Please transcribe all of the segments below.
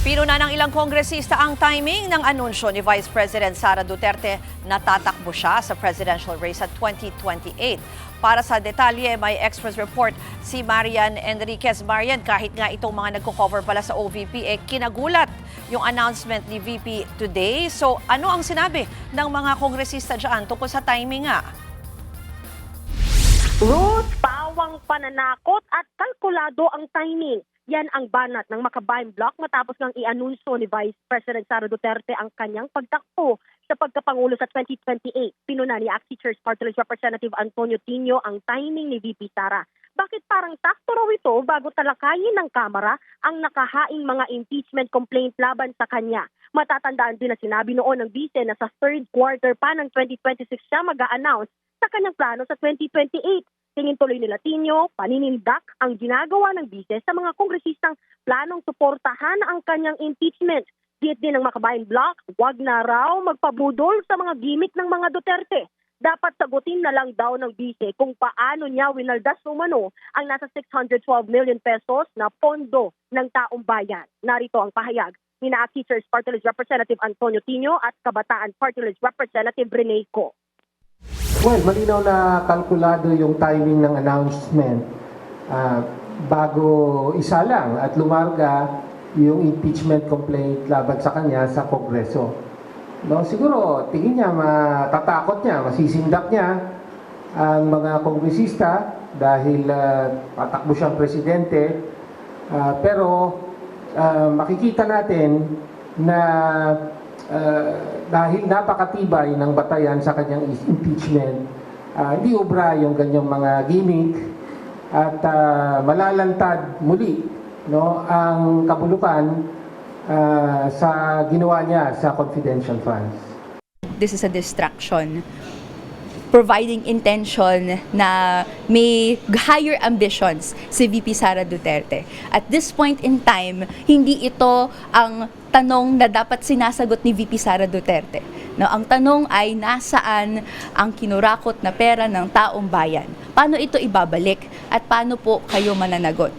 Pinuna ng ilang kongresista ang timing ng anunsyo ni Vice President Sara Duterte na tatakbo siya sa presidential race at 2028. Para sa detalye, may Express report si Marian Enriquez. Marian, kahit nga itong mga nagko-cover pala sa OVP, kinagulat yung announcement ni VP today. So ano ang sinabi ng mga kongresista dyan tungkol sa timing nga? Ruth, pawang pananakot at kalkulado ang timing. Yan ang banat ng Makabayan Bloc matapos ngang i-anunsyo ni Vice President Sara Duterte ang kanyang pagtakbo sa pagkapangulo sa 2028. Pinuna ni ACT Church Party List Representative Antonio Tino ang timing ni VP Sara. Bakit parang sakto raw ito bago talakayin ng Kamara ang nakahaing mga impeachment complaint laban sa kanya? Matatandaan din na sinabi noon ng Vice na sa third quarter pa ng 2026 siya mag-a-announce sa kanyang plano sa 2028. Tingin tuloy nila Tino, paninindak ang ginagawa ng Vice sa mga kongresistang planong suportahan ang kanyang impeachment. Diet din ng Makabayan Bloc, wag na raw magpabudol sa mga gimmick ng mga Duterte. Dapat sagutin na lang daw ng Vice kung paano niya winaldas umano ang nasa 612 million pesos na pondo ng taong bayan. Narito ang pahayag ni ACT Church Party List Representative Antonio Tino at Kabataan Party List Representative Rene Co. Well, malinaw na kalkulado yung timing ng announcement bago isa lang at lumarga yung impeachment complaint laban sa kanya sa Kongreso. No, siguro tingin niya, matatakot niya, masisindak niya ang mga kongresista dahil patakbo siyang presidente. Pero makikita natin na dahil napakatibay ng batayan sa kanyang impeachment, hindi obra yung ganyang mga gimmick at malalantad muli, no, ang kabulukan sa ginawa niya sa confidential funds. This is a distraction, providing intention na may higher ambitions si VP Sara Duterte. At this point in time, hindi ito ang tanong na dapat sinasagot ni VP Sara Duterte. No, ang tanong ay nasaan ang kinurakot na pera ng taong bayan? Paano ito ibabalik at paano po kayo mananagot?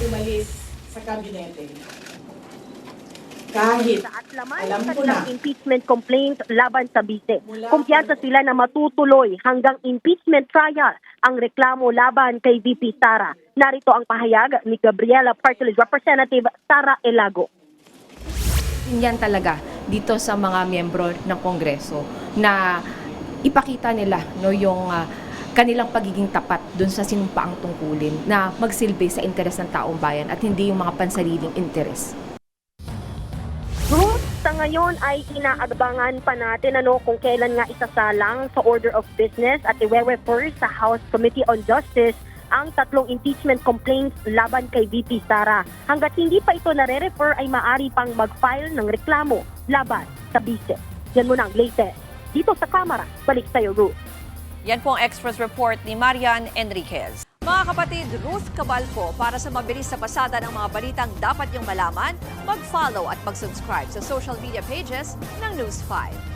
Umalis sa kabinete. Kahit At laman alam ng ko kanilang na impeachment complaint laban sa Vice. Mula Kumpiyansa sila na matutuloy hanggang impeachment trial ang reklamo laban kay VP Sara. Narito ang pahayag ni Gabriela Party List Representative Sara Elago. Yan talaga dito sa mga miyembro ng Kongreso na ipakita nila no yung kanilang pagiging tapat dun sa sinumpaang tungkulin na magsilbi sa interes ng taong bayan at hindi yung mga pansariling interes. Ruth, sa ngayon ay inaabangan pa natin kung kailan nga isasalang sa order of business at iwe-refer sa House Committee on Justice ang tatlong impeachment complaints laban kay VP Sara. Hanggat hindi pa ito nare-refer ay maaari pang mag-file ng reklamo laban sa Vice. Yan muna ang latest. Dito sa Kamara, balik sa'yo, Ruth. Yan po ang Express report ni Marian Enriquez. Mga kapatid, Ruth Cabalco, para sa mabilis na pasada ng mga balitang dapat niyong malaman, mag-follow at mag-subscribe sa social media pages ng News 5.